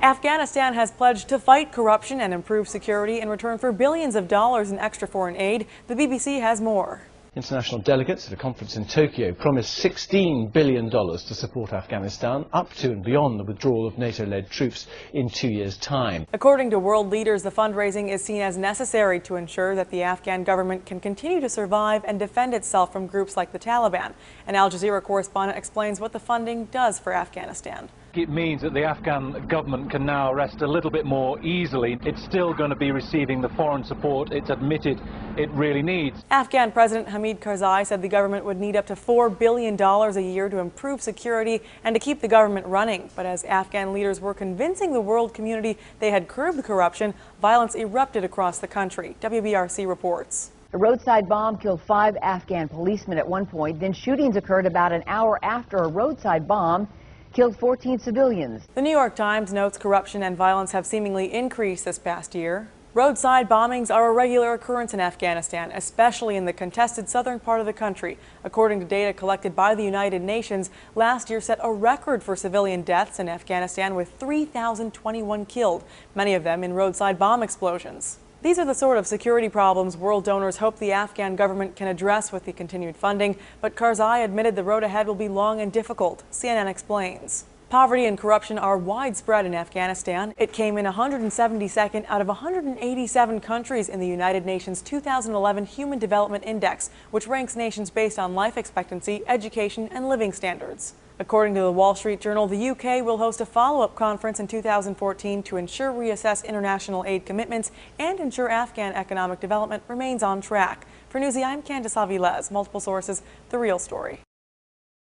Afghanistan has pledged to fight corruption and improve security in return for billions of dollars in extra foreign aid. The BBC has more. International delegates at a conference in Tokyo promised $16 billion to support Afghanistan, up to and beyond the withdrawal of NATO-led troops in 2 years' time. According to world leaders, the fundraising is seen as necessary to ensure that the Afghan government can continue to survive and defend itself from groups like the Taliban. An Al Jazeera correspondent explains what the funding does for Afghanistan. It means that the Afghan government can now rest a little bit more easily. It's still going to be receiving the foreign support it's admitted it really needs. Afghan President Hamid Karzai said the government would need up to $4 billion a year to improve security and to keep the government running. But as Afghan leaders were convincing the world community they had curbed corruption, violence erupted across the country. WBRC reports. A roadside bomb killed 5 Afghan policemen at one point. Then shootings occurred about an hour after a roadside bomb killed 14 civilians. The New York Times notes corruption and violence have seemingly increased this past year. Roadside bombings are a regular occurrence in Afghanistan, especially in the contested southern part of the country. According to data collected by the United Nations, last year set a record for civilian deaths in Afghanistan with 3,021 killed, many of them in roadside bomb explosions. These are the sort of security problems world donors hope the Afghan government can address with the continued funding, but Karzai admitted the road ahead will be long and difficult. CNN explains. Poverty and corruption are widespread in Afghanistan. It came in 172nd out of 187 countries in the United Nations 2011 Human Development Index, which ranks nations based on life expectancy, education, and living standards. According to the Wall Street Journal, the UK will host a follow-up conference in 2014 to ensure reassess international aid commitments and ensure Afghan economic development remains on track. For Newsy, I'm Candice Avilés. Multiple sources, The Real Story.